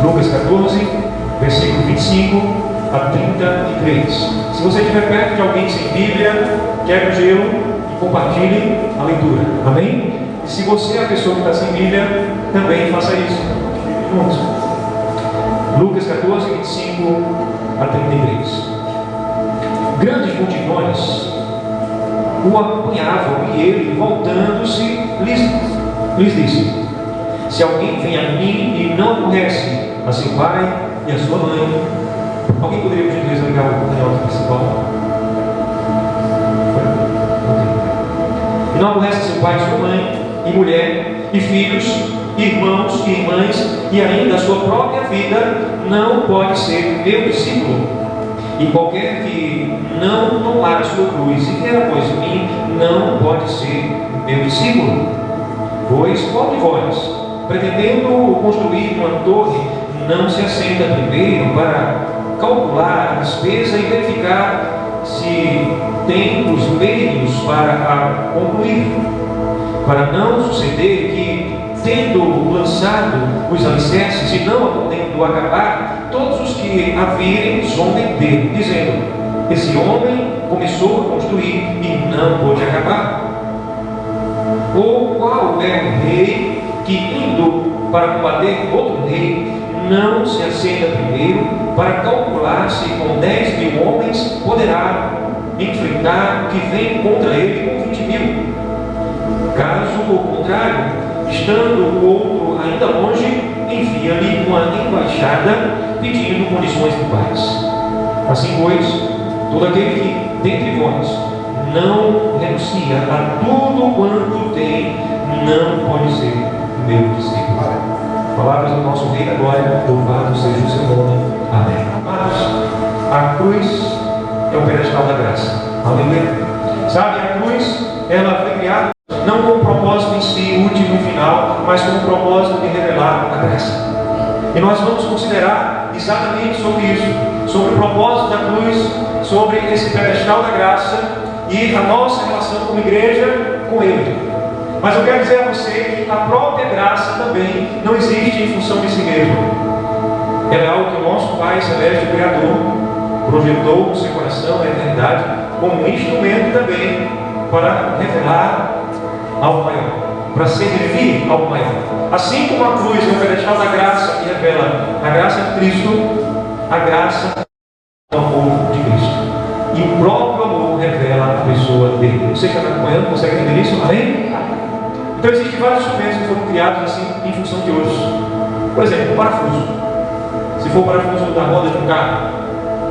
Lucas 14, versículo 25 a 33. Se você estiver perto de alguém sem Bíblia, quebre o gelo e compartilhe a leitura. Amém? E se você é a pessoa que está sem Bíblia, também faça isso. Juntos. Lucas 14, 25 a 33. Grandes multidões o acompanhavam e ele, voltando-se, lhes disse: se alguém vem a mim e não aborrece a seu pai e a sua mãe. Alguém poderia, por gentileza, ligar o canal principal? E não aborrece seu pai e sua mãe, e mulher, e filhos, irmãos e irmãs, e ainda a sua própria vida, não pode ser meu discípulo. E qualquer que não tomar a sua cruz e vier após mim, não pode ser meu discípulo. Pois qual de vós, pretendendo construir uma torre, não se assenta primeiro para calcular a despesa e verificar se tem os meios para a concluir, para não suceder que, tendo lançado os alicerces e não podendo acabar, todos os que a virem zombem dele, dizendo: esse homem começou a construir e não pôde acabar. Ou qual é o rei que, indo para combater outro rei, não se assenta primeiro para calcular se com 10.000 homens poderá enfrentar o que vem contra ele com 20.000? Caso contrário, estando o outro ainda longe, envia-lhe uma embaixada pedindo condições de paz. Assim, pois, todo aquele que dentre vós não renuncia a tudo quanto tem, não pode ser meu discípulo. Palavras do nosso Rei da Glória, louvado seja o seu nome. Amém. Mas a cruz é o pedestal da graça. Aleluia. Sabe, a cruz, ela foi criada não com o propósito em si, último e final, mas com o propósito de revelar a graça. E nós vamos considerar exatamente sobre isso, sobre o propósito da cruz, sobre esse pedestal da graça e a nossa relação como igreja com Ele. Mas eu quero dizer a você que a própria graça também não existe em função de si mesma. Ela é algo que o nosso Pai Celeste, o Criador, projetou no seu coração, na eternidade, como um instrumento também para revelar algo maior, para servir algo maior. Assim como a cruz é o pedestal da graça que revela a graça de Cristo, a graça do amor de Cristo. E o próprio amor revela a pessoa dele. Você que está acompanhando, consegue entender isso? Amém? Então existem vários instrumentos que foram criados assim em função de hoje. Por exemplo, o parafuso. Se for o parafuso da roda de um carro,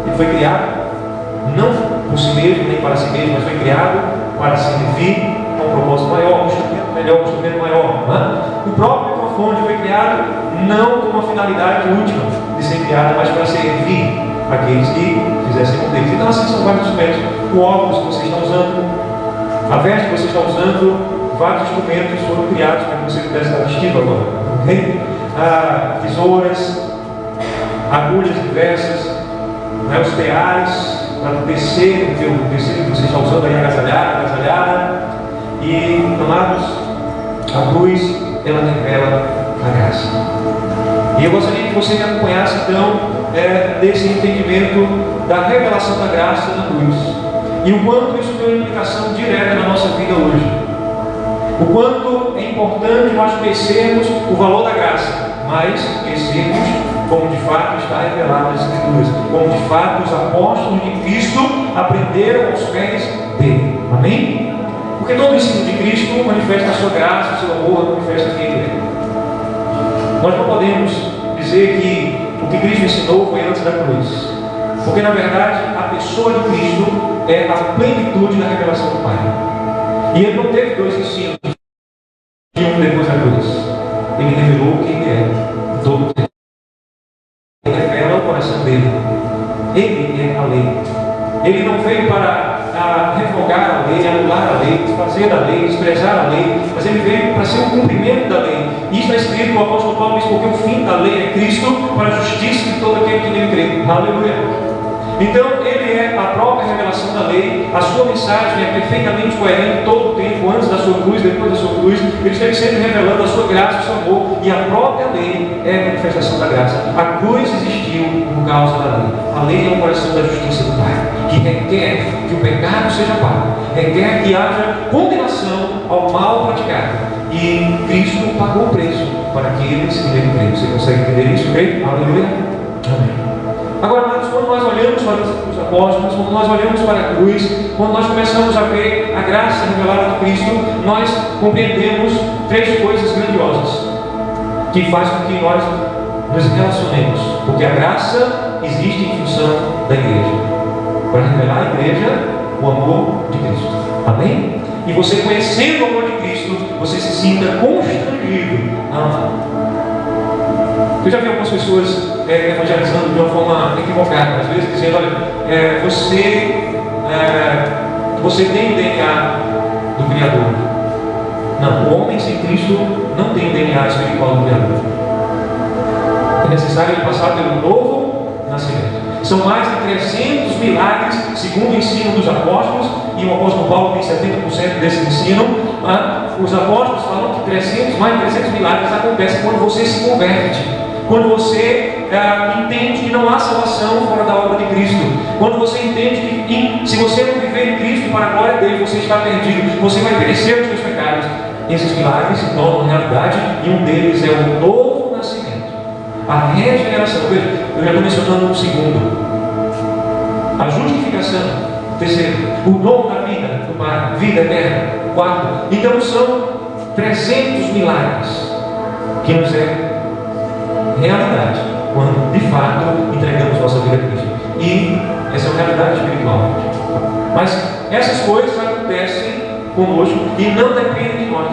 ele foi criado não por si mesmo, nem para si mesmo, mas foi criado para servir com um propósito maior, um instrumento melhor, um instrumento maior. O próprio microfone foi criado não com uma finalidade última de ser criado, mas para servir aqueles que fizessem com Deus. Então assim são vários instrumentos. O óculos que você está usando, a veste que você está usando, vários instrumentos foram criados para que você pudesse estar vestido agora. Okay? Tesouras, agulhas diversas, os teares para tecer o tecido que você está usando aí, agasalhada. E, amados, a cruz, ela revela a graça. E eu gostaria que você me acompanhasse então desse entendimento da revelação da graça na cruz. E o quanto isso tem uma implicação direta na nossa vida hoje. O quanto é importante nós conhecermos o valor da graça, mas conhecermos como de fato está revelado nas Escrituras, como de fato os apóstolos de Cristo aprenderam aos pés dele. Amém? Porque todo o ensino de Cristo manifesta a sua graça, o seu amor, manifesta quem ele é. Nós não podemos dizer que o que Cristo ensinou foi antes da cruz, porque na verdade a pessoa de Cristo é a plenitude da revelação do Pai. E ele não teve dois ensinos, de um depois da cruz. Ele revelou quem ele é, todo o tempo. Ele revela o coração dele. Ele é a lei. Ele não veio para revogar a lei, anular a lei, fazer a lei, desprezar a lei, mas ele veio para ser o cumprimento da lei. E está escrito, o apóstolo Paulo diz, porque o fim da lei é Cristo, para a justiça de todo aquele que nele crê. Aleluia. Então, ele é a própria revelação da lei, a sua mensagem é perfeitamente coerente todo o tempo, antes da sua cruz, depois da sua cruz. Ele esteve sempre revelando a sua graça, o seu amor, e a própria lei é a manifestação da graça. A cruz existiu por causa da lei. A lei é o coração da justiça do Pai, que requer que o pecado seja pago, requer que haja condenação ao mal praticado. E Cristo pagou o preço para aqueles que nele creem. Você consegue entender isso? Creio? Aleluia. Amém. Agora, quando nós olhamos para os apóstolos, quando nós olhamos para a cruz, quando nós começamos a ver a graça revelada de Cristo, nós compreendemos três coisas grandiosas que fazem com que nós nos relacionemos. Porque a graça existe em função da igreja, para revelar à igreja o amor de Cristo. Amém? E você, conhecendo o amor de Cristo, você se sinta constrangido a amar. Eu já vi algumas pessoas evangelizando de uma forma equivocada, às vezes dizendo: olha, você tem o DNA do Criador. Não, o homem sem Cristo não tem o DNA espiritual do Criador. É necessário ele passar pelo novo nascimento. São mais de 300 milagres, segundo o ensino dos apóstolos, e o apóstolo Paulo tem 70% desse ensino. Os apóstolos falam que mais de 300 milagres acontecem quando você se converte. Quando você entende que não há salvação fora da obra de Cristo. Quando você entende que se você não viver em Cristo para a glória dele, você está perdido. Você vai perecer os seus pecados. Esses milagres se tornam realidade, e um deles é o novo nascimento, a regeneração. Veja, eu já estou mencionando o segundo. A justificação. Terceiro, o dom da vida do Pai, vida eterna. Quarto, então são 300 milagres que nos é realidade quando de fato entregamos nossa vida a Cristo. E essa é uma realidade espiritual. Mas essas coisas acontecem conosco e não dependem de nós.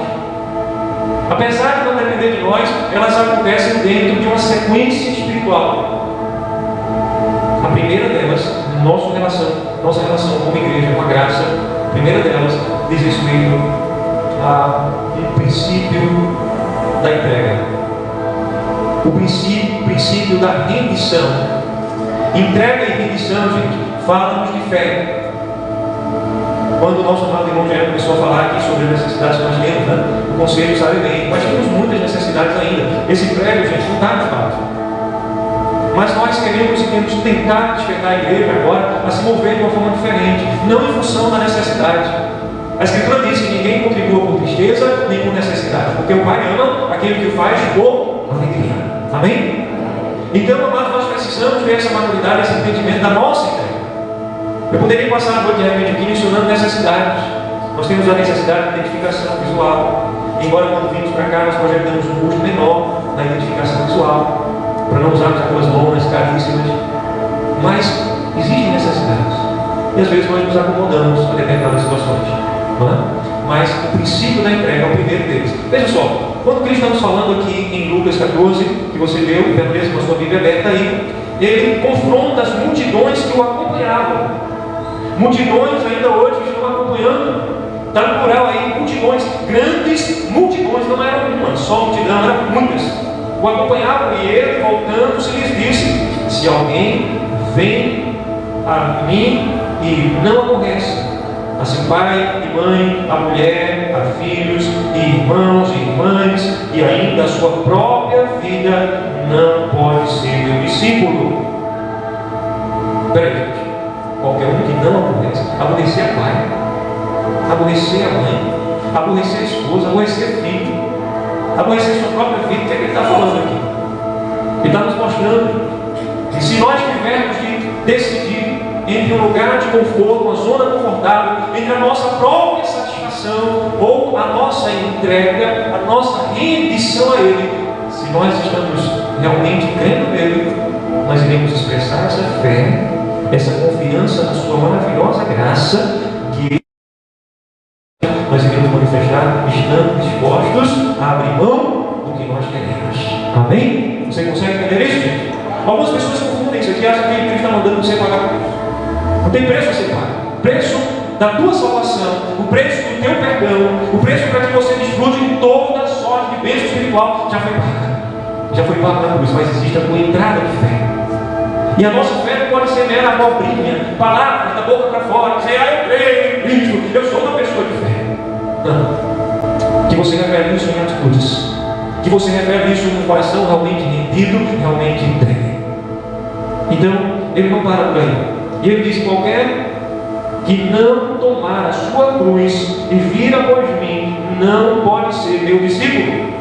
Apesar de não depender de nós, elas acontecem dentro de uma sequência espiritual. A primeira delas, nossa relação como igreja com a graça, a primeira delas diz respeito a um princípio da entrega. O princípio da rendição. Entrega e rendição, gente, fala-nos de fé. Quando o nosso amado irmão já começou a falar aqui sobre as necessidades que nós temos, o conselho sabe bem, nós temos muitas necessidades ainda. Esse prédio, gente, não está de fato. Mas nós queremos e temos tentado despertar a igreja agora a se mover de uma forma diferente, não em função da necessidade. A Escritura diz que ninguém contribua por tristeza nem por necessidade, porque o Pai ama aquele que o faz por alegria. Amém? Então, amados, nós precisamos ver essa maturidade, esse entendimento da nossa entrega. Eu poderia passar a noite de repente aqui mencionando necessidades. Nós temos a necessidade de identificação visual. Embora quando vimos para cá nós projetamos um custo menor na identificação visual, para não usarmos aquelas lonas caríssimas. Mas existem necessidades. E às vezes nós nos acomodamos a determinadas situações. Não é? Mas o princípio da entrega é o primeiro deles. Veja só, quando Cristo estamos falando aqui em Lucas 14, que você leu, permanece com a sua Bíblia aberta aí, ele confronta as multidões que o acompanhavam. Multidões ainda hoje estão acompanhando. Está no plural aí, multidões, grandes multidões, não eram uma só multidão, eram muitas. O acompanhavam, e ele, voltando-se, lhes disse: se alguém vem a mim e não aborrece a seu pai e mãe, a mulher, a filhos, e irmãos e irmãs, e ainda a sua própria vida, não pode ser meu discípulo. Peraí, gente. Qualquer um que não aborrecer a pai, aborrecer a mãe, aborrecer a esposa, aborrecer a filho, aborrecer a sua própria vida, o que é que ele está falando aqui? Ele está nos mostrando que se nós tivermos que decidir entre um lugar de conforto, uma zona confortável, entre a nossa própria satisfação ou a nossa entrega, a nossa rendição a Ele, se nós estamos realmente crendo nele, nós iremos expressar essa fé, essa confiança na sua maravilhosa graça, que nós iremos manifestar estando dispostos a abrir mão do que nós queremos. Amém? Você consegue entender isso, gente? Algumas pessoas confundem isso aqui, acham que Cristo está mandando você pagar por isso. Não tem preço a ser pago. O preço da tua salvação, o preço do teu perdão, o preço para que você desfrute de toda a sorte de bênção espiritual já foi pago. Já foi pago na cruz, mas existe a tua entrada de fé. E a nossa fé não pode ser mera abobrinha, palavras da boca para fora, dizer, eu creio em Cristo, eu sou uma pessoa de fé. Não. Que você revele isso em atitudes. Que você revele isso num coração realmente rendido, realmente entregue. Então, ele não para por aí. E ele diz, qualquer que não tomar a sua cruz e vir após mim, não pode ser meu discípulo.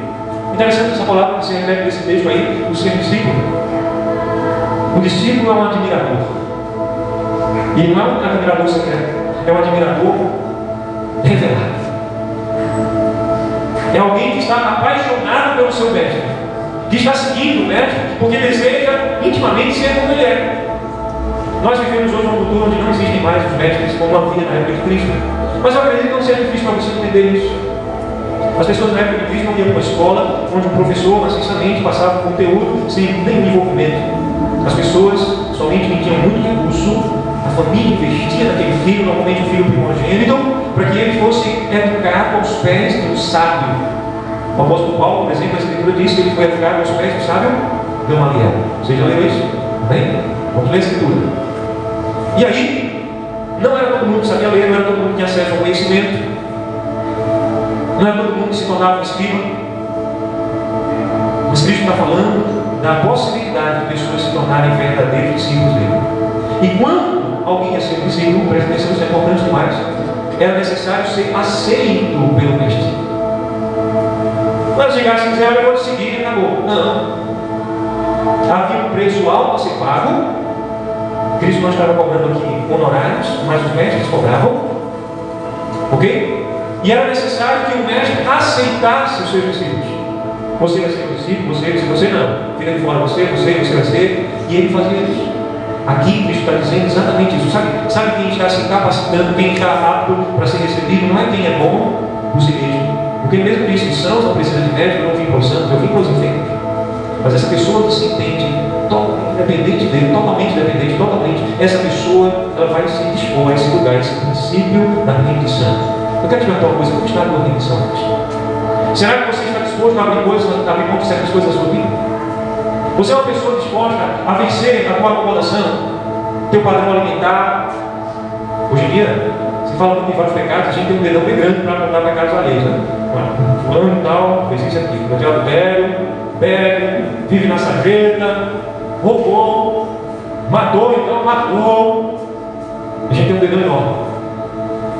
Interessante essa palavra que você repete nesse texto aí, o ser discípulo. O discípulo é um admirador. E não é um admirador secreto, é um admirador revelado. É alguém que está apaixonado pelo seu mestre, que está seguindo o mestre porque deseja intimamente ser como ele é. Nós vivemos hoje uma cultura onde não existem mais os mestres como havia na época de Cristo. Mas eu acredito que não seja difícil para você entender isso. As pessoas na época de Cristo não iam para uma escola onde o professor maciçamente passava o conteúdo sem nenhum envolvimento. As pessoas, somente quem tinha muito recurso, a família investia naquele filho, normalmente o filho primogênito, para que ele fosse educado aos pés de um sábio. O apóstolo Paulo, por exemplo, a Escritura diz que ele foi educado aos pés do sábio Gamaliel. Vocês já leram isso? Bem? Vamos ler a Escritura. E aí, não era todo mundo que sabia ler, não era todo mundo que tinha acesso ao conhecimento, não era todo mundo que se tornava um escriba. Mas Cristo está falando da possibilidade de pessoas se tornarem verdadeiros discípulos dele. E quando alguém ia ser discípulo, presta atenção, isso é importante demais, era necessário ser aceito pelo mestre. Não era chegar assim e dizer, eu vou te seguir e acabou. Não. Havia um preço alto a ser pago. Cristo não estava cobrando aqui honorários, mas os mestres cobravam. Ok? E era necessário que o mestre aceitasse os seus discípulos. Você vai ser um discípulo, você não. Fica de fora você vai ser. E ele fazia isso. Aqui Cristo está dizendo exatamente isso. Sabe quem está se capacitando, quem está apto para ser recebido? Não é quem é bom por si mesmo. Porque mesmo disse que sãos não precisa de médico, eu não vim para os santos, eu vim para os enfermos. Mas essa pessoa que se entende independente dele, totalmente dependente, essa pessoa ela vai se dispor a esse lugar, esse princípio da rendição. Eu quero te perguntar uma coisa, como está a tua rendição hoje? Será que você está disposto a abrir mão de certas coisas da sua vida? Você é uma pessoa disposta a vencer a tua acomodação, teu padrão alimentar? Hoje em dia, se fala muito em vários pecados, a gente tem um dedão bem grande para apontar pecados alheios, né? Fulano e tal, fez isso aqui, cometeu adultério, bebe, vive na sarjeta, roubou, matou, então matou. A gente tem um dedão enorme,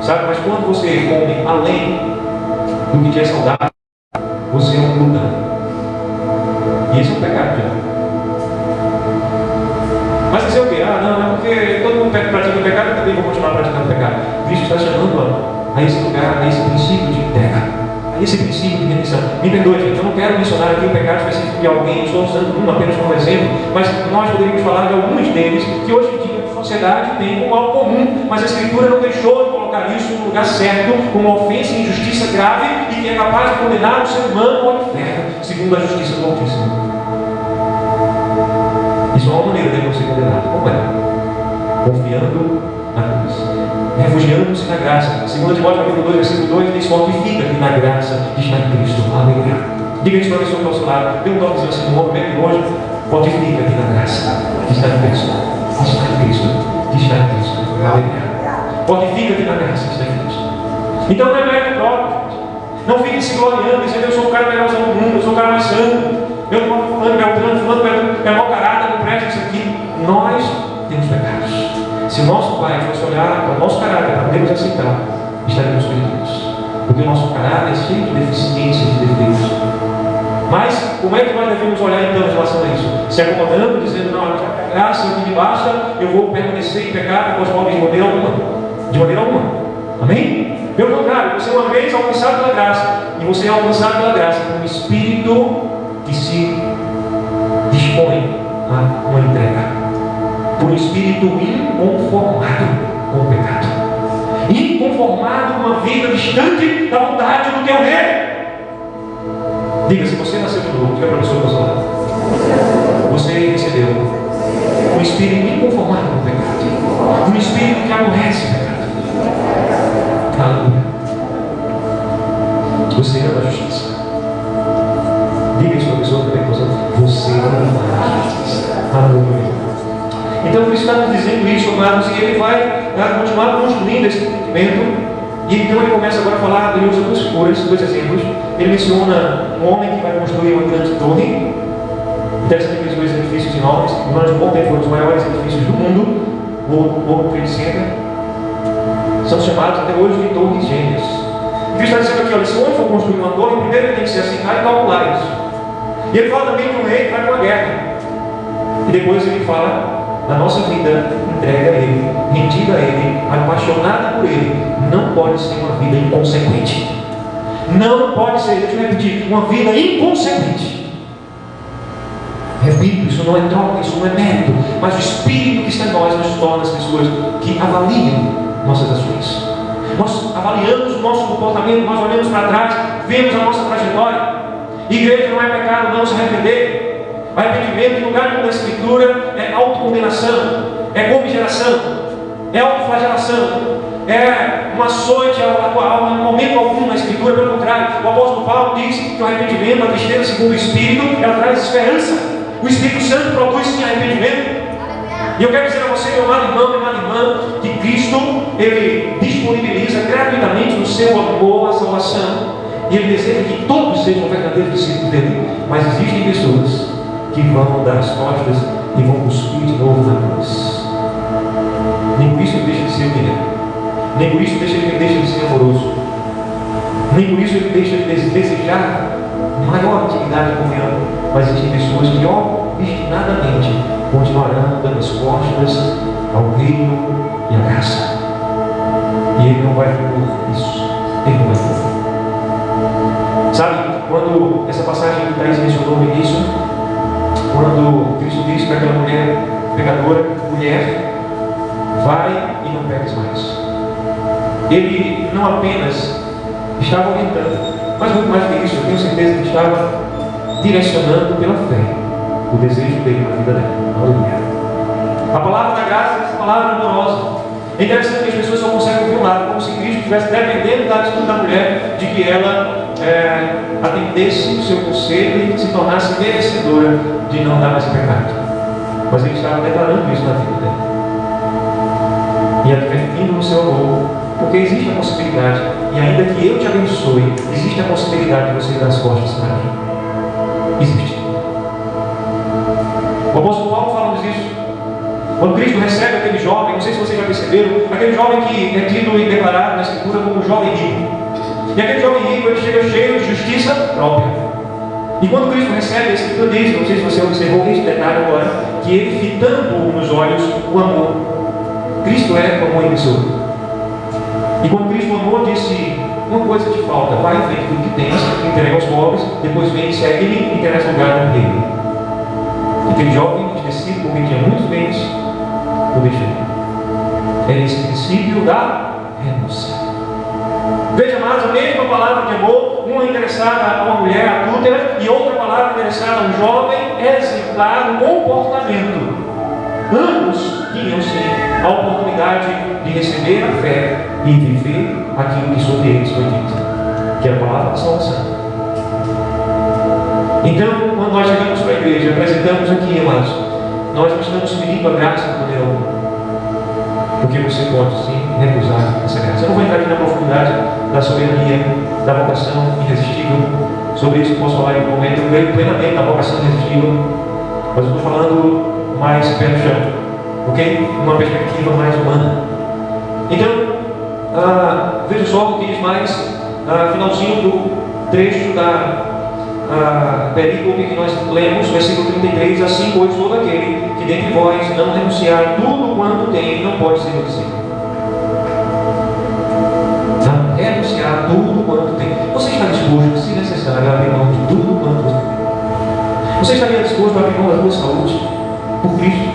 sabe? Mas quando você come além do que te é saudável, você é um glutão. E esse é um pecado já. Mas dizer o quê? Não, é porque todo mundo pratica o pecado, eu também vou continuar praticando o pecado. Cristo está chamando a esse lugar, a esse princípio de entrega, a esse princípio de redenção. Me perdoe, gente, eu não quero mencionar aqui o pecado específico de alguém, estou usando um apenas como exemplo, mas nós poderíamos falar de alguns deles que hoje em dia a sociedade tem como algo comum, mas a Escritura não deixou de colocar isso no lugar certo, como uma ofensa e injustiça grave e que é capaz de condenar o ser humano ao inferno, segundo a justiça do Altíssimo. Isso é uma maneira de não ser condenado. Como é? Confiando na cruz, refugiando-se na graça. 2 Timóteo capítulo 2, versículo 2 diz: fortifica-te na graça que está em Cristo. Aleluia. Diga isso para a pessoa que está ao seu lado. Dê um toquezinho assim no ombro, bem longe. Fortifica-te na graça que está em Cristo. Que está em Cristo. Que está em Cristo. Aleluia. Fortifica-te na graça que está em Cristo. Então não é mérito próprio. Não fique se gloriando, dizendo eu sou o cara melhorzão do mundo, eu sou o cara mais santo. Eu não vou fulano, é mau caráter, não presta isso aqui. Nós temos pecados. Se o nosso Pai fosse olhar para o nosso caráter, para podermos aceitar, estaremos perdidos. Porque o nosso caráter é cheio de deficiências e defeitos. Mas, como é que nós devemos olhar então em relação a isso? Se acomodando, dizendo, não, a graça é o que me basta, eu vou permanecer em pecado, após de maneira alguma. De maneira alguma. Amém? Pelo contrário, você é uma vez alcançado pela graça, e você é alcançado pela graça por um Espírito que se dispõe a uma entrega. Por um espírito inconformado com o pecado, inconformado com uma vida distante da vontade do teu rei. Diga, se você nasceu de novo, diga para a pessoa do seu lado, você recebeu um espírito inconformado com o pecado, um espírito que aborrece o pecado. Aleluia. Você ama a justiça. Diga isso para a pessoa que está você ama a justiça. Aleluia. Então Cristo está nos dizendo isso, amados, e ele vai continuar construindo esse entendimento. E então ele começa agora a falar, ele usa duas figuras, dois exemplos. Ele menciona um homem que vai construir uma grande torre. Interessante aqueles dois edifícios enormes, que durante um bom tempo foram os maiores edifícios do mundo, o World Trade Center. São chamados até hoje de torres gêmeas. E Cristo está dizendo aqui, olha, se o homem for construir uma torre, primeiro ele tem que se assentar e calcular isso. E ele fala também que um rei vai para uma guerra. E depois ele fala da nossa vida entregue a Ele, rendida a Ele, apaixonada por Ele. Não pode ser uma vida inconsequente. Não pode ser, deixa eu repetir, uma vida inconsequente. Repito, isso não é troca, isso não é mérito, mas o Espírito que está em nós nos torna as pessoas que avaliam nossas ações. Nós avaliamos o nosso comportamento, nós olhamos para trás, vemos a nossa trajetória. Igreja não é pecado, não se arrepender. Arrependimento, no lugar da Escritura, é autocondenação, é comigeração, é autoflagelação, é um açoite ao alma em momento algum na Escritura. Pelo contrário, o apóstolo Paulo diz que o arrependimento, a tristeza segundo o Espírito, ela traz esperança. O Espírito Santo produz sim arrependimento. E eu quero dizer a você, meu amado irmão, minha amada irmã, que Cristo, Ele disponibiliza gratuitamente no seu amor a salvação. E Ele deseja que todos sejam verdadeiros discípulos dele. Mas existem pessoas que vão dar as costas e vão cuspir de novo na cruz. Nem por isso ele deixa de ser humilhante. Nem por isso ele deixa de ser amoroso. Nem por isso ele deixa de desejar maior intimidade e comunhão. Mas existem pessoas que, obstinadamente, continuarão dando as costas ao reino e à graça. E ele não vai por isso. Ele não vai por. Sabe, quando essa passagem que Thaís mencionou no início, quando Cristo diz para aquela mulher pecadora, mulher, vai e não peques mais. Ele não apenas estava orientando, mas muito mais que isso, eu tenho certeza que estava direcionando pela fé o desejo dele na vida dela. Aleluia. A palavra da graça é essa palavra amorosa. É interessante que as pessoas só conseguem ver um lado, como se Cristo estivesse dependendo da atitude da mulher, de que ela atendesse o seu conselho e se tornasse merecedora de não dar mais pecado. Mas ele estava declarando isso na vida dela e advertindo no seu amor, porque existe a possibilidade, e ainda que eu te abençoe, existe a possibilidade de você dar as costas para mim. Existe. O apóstolo Paulo fala-nos isso. Quando Cristo recebe aquele jovem, não sei se vocês já perceberam, aquele jovem que é tido e declarado na Escritura como um jovem rico. E aquele jovem rico, ele chega cheio de justiça própria. E quando Cristo recebe, a Escritura diz, não sei se você observou esse detalhe agora, que ele fitando nos olhos o amor. Cristo é o amor em pessoa. E quando Cristo amou, disse, uma coisa te falta, vai e vende tudo que tens, entrega aos pobres, depois vem e segue-me e interessa lugar no reino. Aquele jovem desnecessário, porque tinha muitos bens, o deixou. Era esse princípio da renúncia. Veja mais, a mesma palavra de amor, uma interessada a uma mulher adúltera e outra palavra interessada a um jovem exemplar no comportamento. Ambos tinham sim a oportunidade de receber a fé e viver aquilo que sobre eles foi dito, que é a palavra de salvação. Então, quando nós chegamos para a igreja, apresentamos aqui, amados, nós não estamos pedindo a graça de maneira alguma. Porque você pode sim recusar essa graça. Eu não vou entrar aqui na profundidade da soberania, da vocação irresistível. Sobre isso eu posso falar em um momento. Eu creio plenamente na vocação irresistível. Mas eu estou falando mais pé no chão. Ok? Uma perspectiva mais humana. Então, veja só o que diz mais finalzinho do trecho da perícope que nós lemos, versículo 33, assim pois todo aquele que dentre vós não renunciar tudo quanto tem, não pode ser meu discípulo. Não renunciar tudo quanto tem. Você está disposto, se necessário, a abrir mão de tudo quanto você tem? Você estaria disposto a abrir mão da sua saúde por Cristo?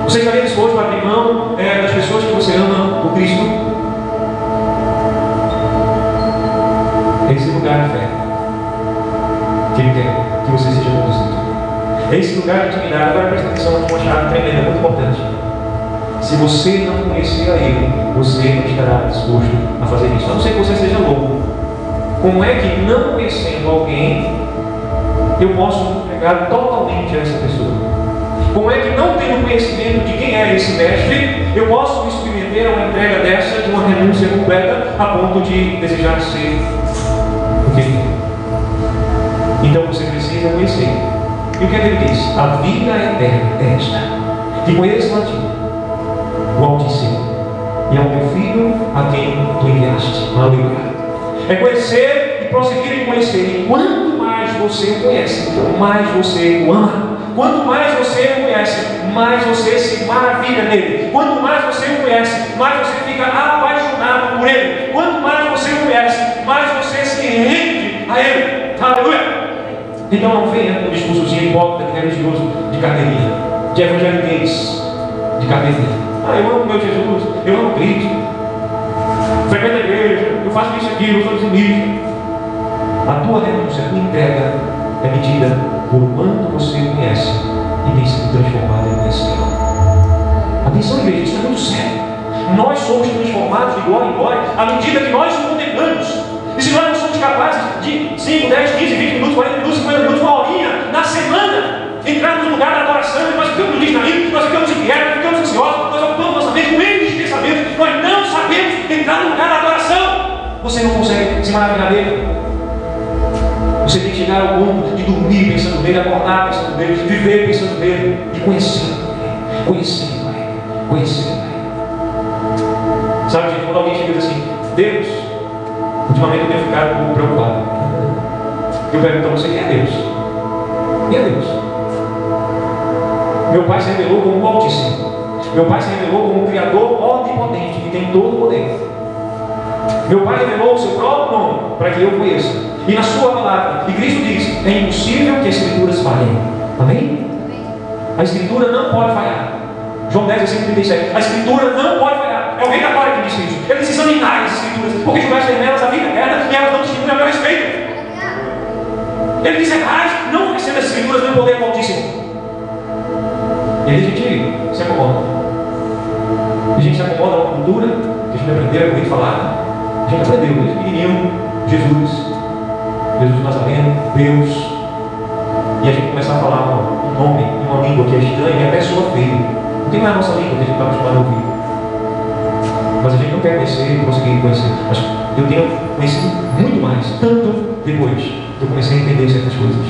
Você estaria disposto a abrir mão das pessoas que você ama por Cristo? Esse lugar de fé que Ele quer que você seja conduzido. Esse lugar de intimidade. Agora presta atenção, uma chave tremenda, muito importante. Se você não conhecer a Ele, você não estará disposto a fazer isso. A não ser que você seja louco. Como é que, não conhecendo alguém, eu posso pegar totalmente a essa pessoa? Como é que, não tendo conhecimento de quem é esse mestre, eu posso me submeter a uma entrega dessa, de uma renúncia completa, a ponto de desejar ser o que ele é? Então você precisa conhecer. E o que é que ele diz? A vida eterna é esta: que conheçam a ti, o Altíssimo, e ao teu Filho, a quem tu enviaste. Aleluia. É conhecer e prosseguir em conhecer. E quanto mais você o conhece, mais você o ama. Quanto mais você o conhece, mais você se maravilha nele. Quanto mais você o conhece, mais você fica apaixonado por ele. Quanto mais você o conhece, mais você se rende a ele. Aleluia. Então não venha com um discursozinho hipócrita de religioso de carteirinha, de evangeliquez de carteirinha. Eu amo meu Jesus, eu amo Cristo, frequento a igreja, eu faço isso aqui, eu sou dizimista. A tua renúncia, a tua entrega é medida por quanto você o conhece e tem sido transformado em conhecedor. Atenção, igreja, isso é muito sério. Nós somos transformados de glória em glória à medida que nós o contemplamos. E se nós não somos capazes de 5, 10, 15, 20 minutos, 40 minutos, 50 minutos, uma horinha na semana, entrarmos no lugar da adoração, e nós ficamos distraídos, nós ficamos inquietos, ficamos ansiosos, nós ocupamos nossa mente com esses pensamentos, nós não sabemos entrar no lugar da adoração. Você não consegue se maravilhar dele. Você tem que chegar ao ponto de dormir pensando nele, acordar pensando nele, viver pensando nele e conhecer ele. Conhecer ele. Conhecer ele. Sabe, gente, quando alguém chega e diz assim: Deus, ultimamente eu tenho ficado um pouco preocupado. Eu pergunto a você: quem é Deus? Quem é Deus? Meu Pai se revelou como o Altíssimo. Meu Pai se revelou como o Criador onipotente, que tem todo o poder. Meu Pai revelou o seu próprio nome para que eu conheça. E na sua palavra, e Cristo diz: é impossível que as Escrituras falhem. Amém? A Escritura não pode falhar. João 10, versículo 37. A Escritura não pode falhar. É o rei da glória que diz isso. Ele diz: examinar as Escrituras, porque julgaste nelas a vida eterna e elas não distinguem a meu respeito. Ele diz: errais, não conhecendo as Escrituras nem o poder do Altíssimo. E aí a gente se acomoda. A gente se acomoda a uma cultura que a gente aprendeu a ouvir falar. A gente aprendeu desde pequenininho: Jesus Nazareno, Deus. E a gente começa a falar um nome em uma língua que é estranha e até soa feio, porque não é a nossa língua que a gente está acostumado a ouvir. Mas a gente não quer conhecer e conseguir conhecer. Mas eu tenho conhecido muito mais, tanto depois que eu comecei a entender certas coisas.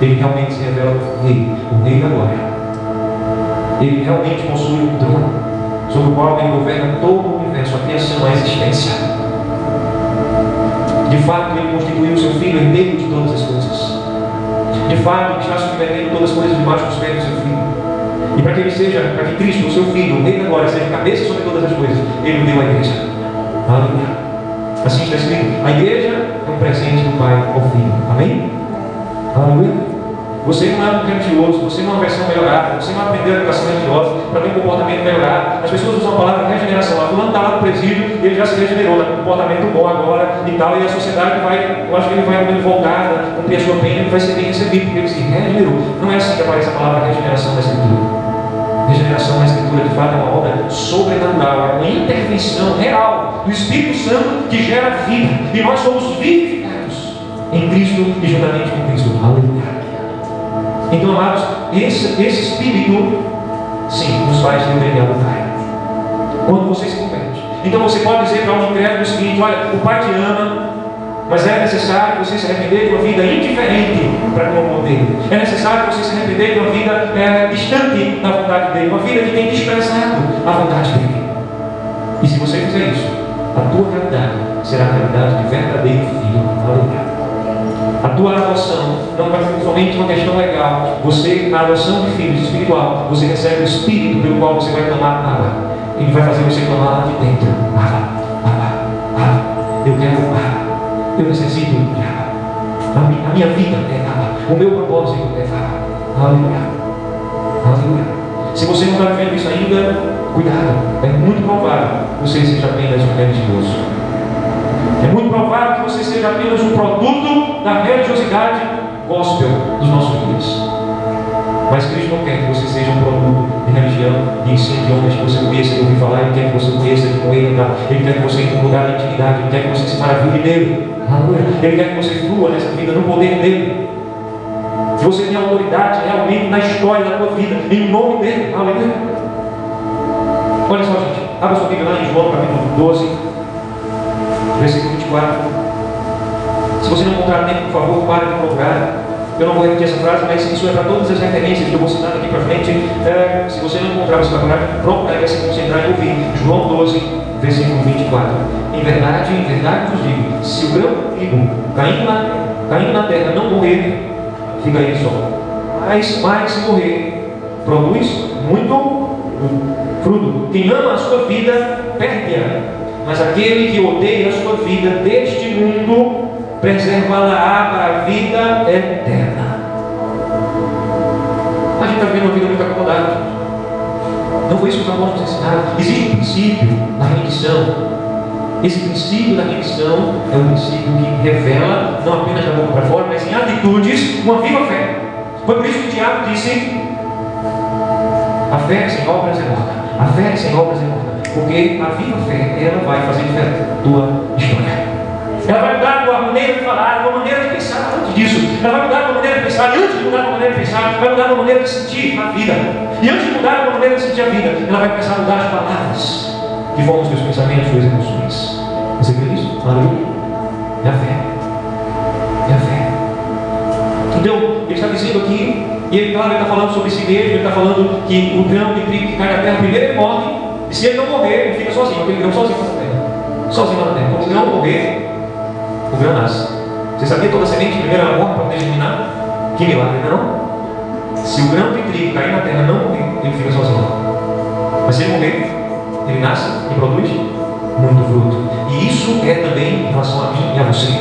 Ele realmente se revela o Rei da Glória. Ele realmente possui um trono sobre o qual ele governa todo o universo, a criação, a existência. De fato, ele constituiu o seu Filho herdeiro de todas as coisas. De fato, ele está submetendo todas as coisas debaixo dos pés do seu Filho. E para que ele seja, para que Cristo, o seu Filho, o Rei da Glória, seja cabeça sobre todas as coisas, ele deu a igreja. Aleluia. Assim está escrito: a igreja é um presente do Pai ao Filho. Amém? Aleluia. Você não é um religioso, você não é uma versão melhorada, você não aprendeu a educação religiosa para ter um comportamento melhorado. As pessoas usam a palavra regeneração. A fulano está lá no presídio e ele já se regenerou, está com um comportamento bom agora e tal, e a sociedade vai, eu acho que ele vai, quando ele voltar, cumprir a sua pena, ele vai ser bem recebido, porque ele se regenerou. Não é assim que aparece a palavra regeneração na Escritura. Regeneração na Escritura, de fato, é uma obra sobrenatural, é uma intervenção real do Espírito Santo que gera vida, e nós somos vivificados em Cristo e juntamente com Cristo. Aleluia. Então, amados, esse Espírito, sim, nos faz revelar o Pai. Quando você se converte. Então você pode dizer para um incrédulo o seguinte: olha, o Pai te ama, mas é necessário você se arrepender de uma vida indiferente para com o amor dele. É necessário você se arrepender de uma vida distante da vontade dele, uma vida que tem desprezado a vontade dele. E se você fizer isso, a tua realidade será a realidade de verdadeiro filho. Aleluia. A tua adoção não vai ser somente uma questão legal. Você, na adoção de filhos espiritual, você recebe o Espírito pelo qual você vai clamar Abba. Ele vai fazer você clamar lá de dentro: Abba, Abba, Abba. Eu quero Abba. Eu necessito de Abba. A minha vida é Abba. O meu propósito é Abba. Aleluia. Aleluia. Se você não está vivendo isso ainda, cuidado. É muito provável que você seja apenas um religioso. É muito provável que você seja apenas um produto da religiosidade gospel dos nossos dias. Mas Cristo não quer que você seja um produto de religião, de ensino de homens que você conheça, de ouvir falar. Ele quer que você conheça de com ele andar. Ele quer que você entre num lugar de intimidade. Ele quer que você se maravilhe nele. Ele quer que você flua nessa vida no poder dele. Que você tenha autoridade realmente na história da tua vida, em nome dele. Aleluia. Olha só, gente. Abra sua Bíblia lá em João, capítulo 12, versículo 24. Se você não encontrar tempo, por favor, pare de procurar. Eu não vou repetir essa frase, mas isso é para todas as referências que eu vou citar aqui para frente. Se você não encontrar, você vai parar, pronto, vai se concentrar em ouvir. João 12, versículo 24. Em verdade vos digo, se o grão de trigo caindo na terra não morrer, fica aí só. Mas se morrer, produz muito fruto. Quem ama a sua vida, perde-a. Mas aquele que odeia a sua vida deste mundo, preservá-la para a vida eterna. A gente está vivendo uma vida muito acomodada. Não foi isso que os apóstolos nos ensinaram. Existe um princípio da remissão. Esse princípio da remissão é um princípio que revela, não apenas da boca para fora, mas em atitudes, uma viva fé. Foi por isso que o diabo disse: a fé sem obras é morta. A fé sem obras é morta. Porque a viva fé, ela vai fazer diferença na tua história. Ela vai mudar a tua maneira de falar, a tua maneira de pensar antes disso. Ela vai mudar a tua maneira de pensar. E antes de mudar a tua maneira de pensar, vai mudar a tua maneira de sentir a vida. E antes de mudar a tua maneira de sentir a vida, ela vai começar a mudar as palavras que formam os teus pensamentos, as tuas emoções. Você crê nisso? Aleluia. É a fé. É a fé. Então, ele está dizendo aqui, e ele, claro, ele está falando sobre si mesmo, ele está falando que o grão de trigo que cai na terra, primeiro ele morre, e se ele não morrer, ele fica sozinho, aquele grão sozinho na terra. Sozinho na terra. Quando o grão morrer, o grão nasce. Você sabia que toda semente primeiro ela morre para poder germinar? Que milagre, não? Se o grão de trigo cair na terra e não morrer, ele fica sozinho. Mas se ele morrer, ele nasce e produz muito fruto. E isso é também em relação a mim e a você.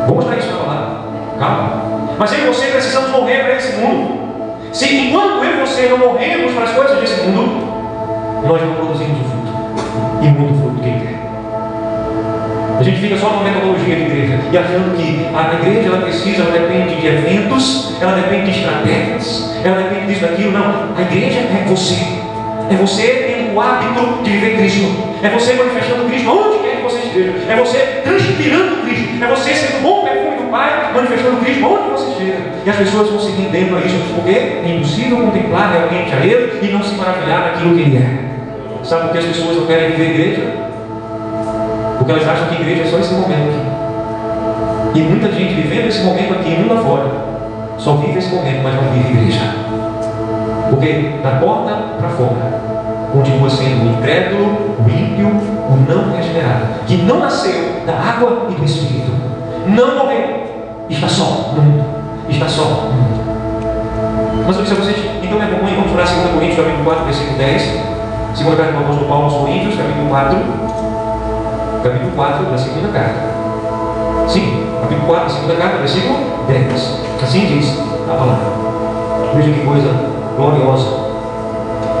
Vou mostrar isso para falar. Calma. Mas eu e você precisamos morrer para esse mundo. Se enquanto eu e você não morremos para as coisas desse mundo, nós não produzimos o fruto. E muito fruto que ele quer. A gente fica só numa metodologia de igreja e achando que a igreja ela precisa, ela depende de eventos, ela depende de estratégias, ela depende disso, daquilo. Não, a igreja é você. É você tendo o hábito de viver Cristo. É você manifestando Cristo onde quer que você esteja. É você transpirando Cristo. É você sendo o bom perfume do Pai, manifestando Cristo onde você esteja. E as pessoas vão se rendendo a isso, porque é impossível contemplar realmente a Ele e não se maravilhar naquilo que Ele é. Sabe por que as pessoas não querem viver igreja? Porque elas acham que a igreja é só esse momento aqui. E muita gente vivendo esse momento aqui, mundo afora, só vive esse momento, mas não vive igreja. Porque da porta para fora continua sendo o incrédulo, o ímpio, o não regenerado, que não nasceu da água e do Espírito, não morreu, está só no mundo, está só no mundo. Mas eu disse a vocês, então é bom, vamos para 2 Coríntios, capítulo 4, versículo 10, segunda carta do apóstolo Paulo aos Coríntios, capítulo 4, da segunda carta. Sim, capítulo 4, da segunda carta, versículo 10. Assim diz a palavra. Veja que coisa gloriosa.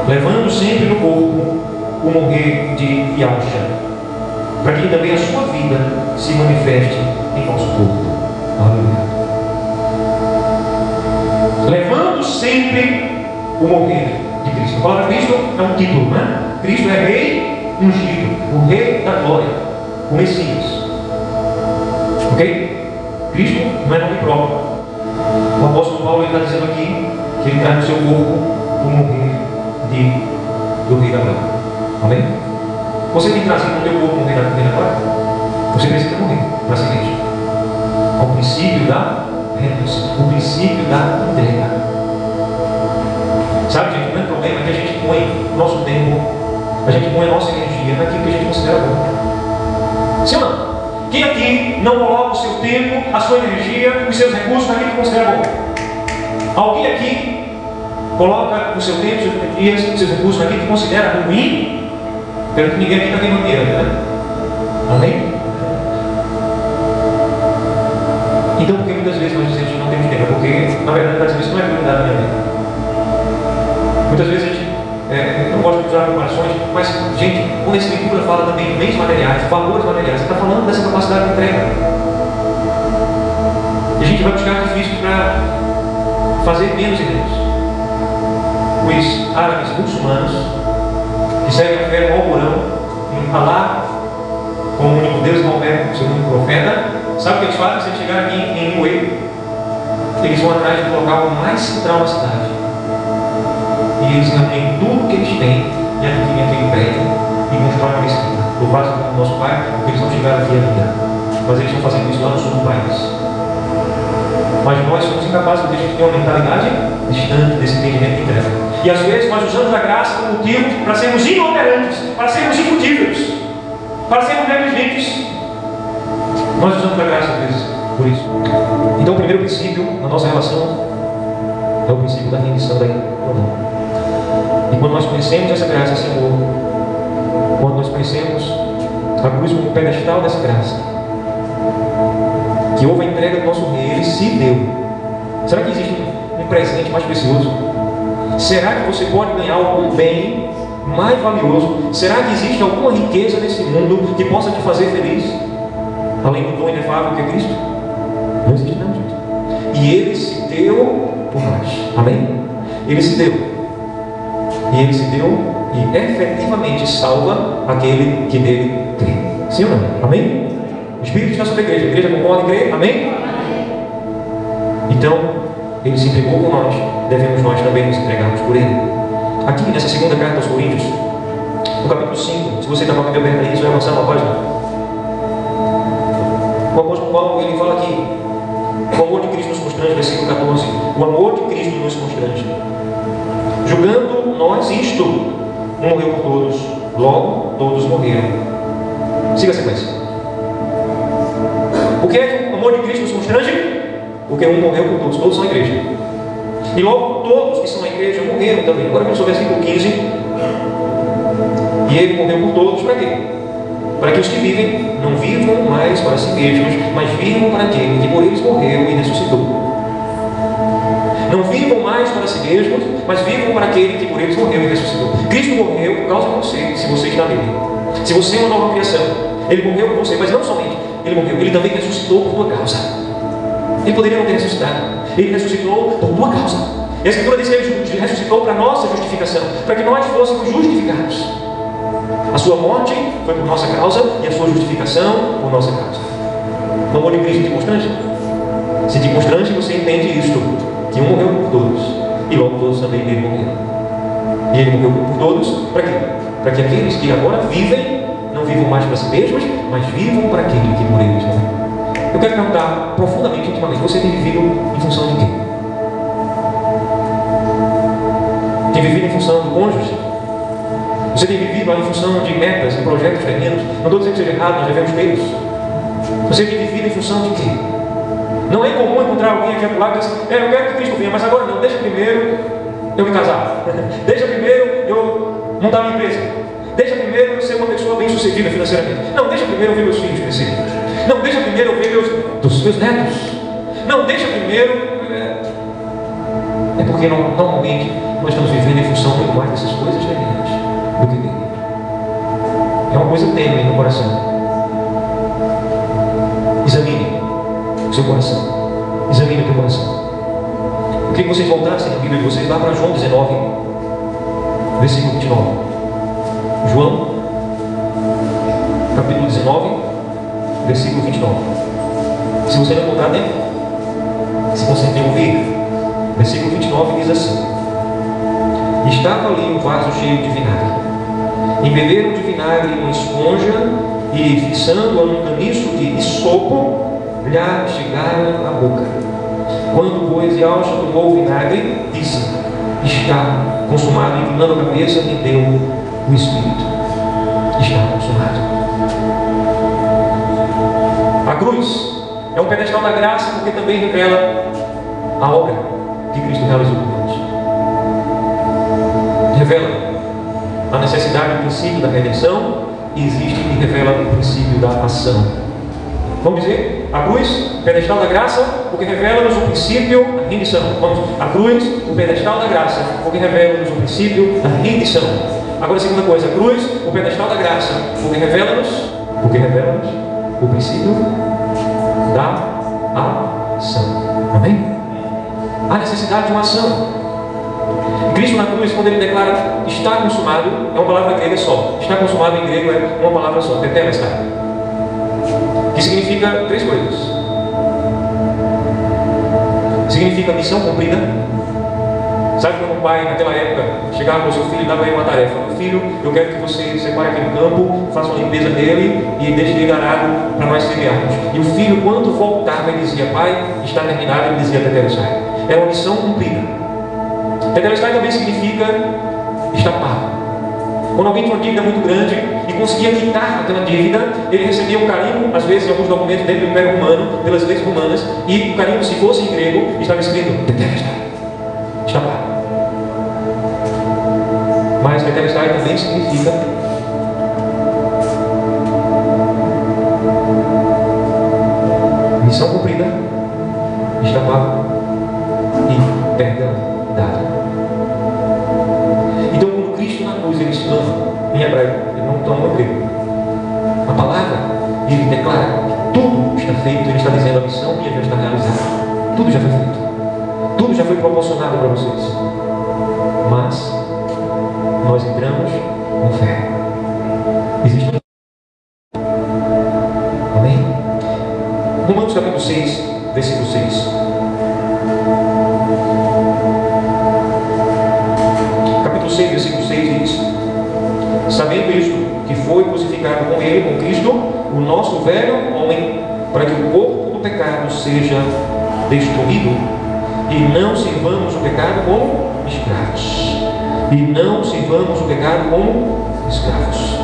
Levando sempre no corpo o morrer de Yahshua, para que também a sua vida se manifeste em nosso corpo. Aleluia. Levando sempre o morrer de Cristo. A palavra Cristo é um título, né? Cristo é Rei ungido, o Rei da glória, o Messias. Ok? Cristo não é nome próprio. O apóstolo Paulo está dizendo aqui que ele traz no seu corpo o morrer do Rei da glória. Amém? Você tem trazido no teu corpo o Rei da glória? Você precisa morrer para ser igreja. Ao princípio da renúncia, o princípio da entrega. Sabe, gente, o grande problema é que a gente põe o nosso tempo, a gente põe a nossa energia naquilo que a gente considera bom. Sim ou não? Quem aqui não coloca o seu tempo, a sua energia, os seus recursos naquilo que considera bom? Alguém aqui coloca o seu tempo, suas energias, os seus recursos naquilo que considera ruim? Espero que ninguém aqui está queimando dinheiro, né? Amém? Então, por que muitas vezes nós dizemos que não temos tempo? Porque, na verdade, isso não é prioridade da minha vida. Muitas vezes a gente, eu não gosto de usar comparações, mas, gente, quando a Escritura fala também de bens materiais, valores materiais, está falando dessa capacidade de entrega. E a gente vai buscar artifícios para fazer menos igrejas. Os árabes muçulmanos, que seguem a fé no Alcorão, em Allah, como o único Deus, Maomé, o seu único profeta, sabe o que eles fazem se eles chegarem aqui em Limoeiro? eles vão atrás do local mais central da cidade. E eles reúnem tudo que eles têm e adquirem aquele prédio e constroem uma esquina. Louvado seja o nosso Pai, porque eles não chegaram aqui ainda. Mas eles estão fazendo isso lá no sul do país. Mas nós somos incapazes de ter uma mentalidade distante desse entendimento de entrega. E às vezes nós usamos a graça como motivo para sermos inoperantes, para sermos infrutíferos, para sermos negligentes. Nós usamos a graça às vezes por isso. Então o primeiro princípio na nossa relação é o princípio da rendição da amor. E quando nós conhecemos essa graça, esse amor, quando nós conhecemos a cruz como pedestal dessa graça, que houve a entrega do nosso rei, ele se deu. Será que existe um presente mais precioso? Será que você pode ganhar algum bem mais valioso? Será que existe alguma riqueza nesse mundo que possa te fazer feliz? Além do dom inefável que é Cristo? Não existe não, gente. E ele se deu por nós. Amém? Ele se deu. E ele se deu e efetivamente salva aquele que nele crê. Sim ou não? Amém? O Espírito está sobre a igreja. A igreja concorda em crer? Amém? Então, ele se entregou por nós. Devemos nós também nos entregarmos por ele. Aqui nessa segunda carta aos Coríntios, no capítulo 5, se você está com a Bíblia aberta aí, você vai avançar uma página. O apóstolo Paulo, ele fala aqui: o amor de Cristo nos constrange, versículo 14. O amor de Cristo nos constrange. Julgando nós isto, um morreu por todos, logo todos morreram. Siga a sequência. O que é que o amor de Cristo nos constrange? Porque um morreu por todos, todos são a igreja. E logo todos que são a igreja morreram também. Agora vamos ao versículo 15. E ele morreu por todos, para quê? Para que os que vivem não vivam mais para si mesmos, mas vivam para aquele que por eles morreu e ressuscitou. Não vivam mais para si mesmos, mas vivam para aquele que por eles morreu e ressuscitou. Cristo morreu por causa de você, se você está nele. Se você é uma nova criação, ele morreu por você, mas não somente ele morreu, ele também ressuscitou por tua causa. Ele poderia não ter ressuscitado, ele ressuscitou por tua causa. E a Escritura diz que ele ressuscitou para a nossa justificação, para que nós fôssemos justificados. A sua morte foi por nossa causa e a sua justificação por nossa causa. O amor de Cristo te constrange? Se te constrange, você entende isto, que um morreu por todos e logo todos também dele morreram. E ele morreu por todos, para quê? Para que aqueles que agora vivem não vivam mais para si mesmos, mas vivam para aquele que por eles morreu. Eu quero perguntar profundamente, intimamente: você tem vivido em função de quê? Tem vivido em função do cônjuge? Você tem vivido em função de metas e projetos terrenos? Não estou dizendo que seja errado, nós devemos tê-los. Você tem vivido em função de quê? Não é comum encontrar alguém aqui lá que diz: eu quero que Cristo venha, mas agora não, deixa primeiro eu me casar. Deixa primeiro eu montar minha empresa. Deixa primeiro eu ser uma pessoa bem sucedida financeiramente. Não, deixa primeiro eu ver meus filhos crescerem. Não, deixa primeiro eu ver meus netos. Não, deixa primeiro. É porque normalmente nós estamos vivendo em função muito mais dessas coisas terrenas do que dele. É uma coisa tênue no coração. Examine o seu coração. Examine o teu coração. Eu queria que vocês voltassem na Bíblia de vocês lá para João 19, versículo 29. João, capítulo 19, versículo 29. Se você não encontrar tempo, se concentre em ouvir. Versículo 29 diz assim: estava ali um vaso cheio de vinagre. Embeberam de vinagre uma esponja e, fixando-a num caniço de isopo, lhe chegaram à boca. Quando, pois, Yalcha tomou o vinagre, disse: está consumado. Inclinando a cabeça, lhe deu o Espírito. Está consumado. A cruz é um pedestal da graça, porque também revela a obra que Cristo realizou por nós. Revela a necessidade do princípio da redenção e existe e revela o princípio da ação. Vamos dizer, a cruz, o pedestal da graça, porque revela-nos o princípio da rendição. Vamos, a cruz, o pedestal da graça, porque revela-nos o princípio da rendição. Agora a segunda coisa, a cruz, o pedestal da graça, porque revela-nos o princípio da ação. Amém? Há necessidade de uma ação. Cristo na cruz, quando ele declara está consumado, é uma palavra grega só. Está consumado em grego é uma palavra só, tetelestai, que significa três coisas. significa missão cumprida. Sabe quando o pai, naquela época, chegava para o seu filho e dava ele uma tarefa: meu filho, eu quero que você separe aquele campo, faça uma limpeza dele e deixe ele arado para nós semearmos. E o filho, quando voltava, ele dizia: pai, está terminado. Ele dizia: Tetelestai. Era uma missão cumprida. Tetelestai também significa estar pago. Quando alguém tinha uma dívida muito grande e conseguia quitar aquela dívida, ele recebia um carimbo, às vezes em alguns documentos dentro do Império Romano, pelas leis romanas, e o carimbo, se fosse em grego, estava escrito Tetelestai, está pago. Mas Tetelestai também significa missão cumprida, está pago e perdão dado. Então, quando Cristo na cruz ele exclama em hebraico, ele não toma o grego, a palavra, ele declara que tudo está feito. Ele está dizendo: a missão minha já está realizada, tudo já foi feito, tudo já foi proporcionado para vocês, mas nós entramos com fé. Existe um... Amém? Romanos capítulo 6, versículo 6. Capítulo 6, versículo 6 diz: sabendo isto, que foi crucificado com ele, com Cristo, o nosso velho homem, para que o corpo do pecado seja destruído, e não sirvamos o pecado como escravos. E não sirvamos o pecado como escravos.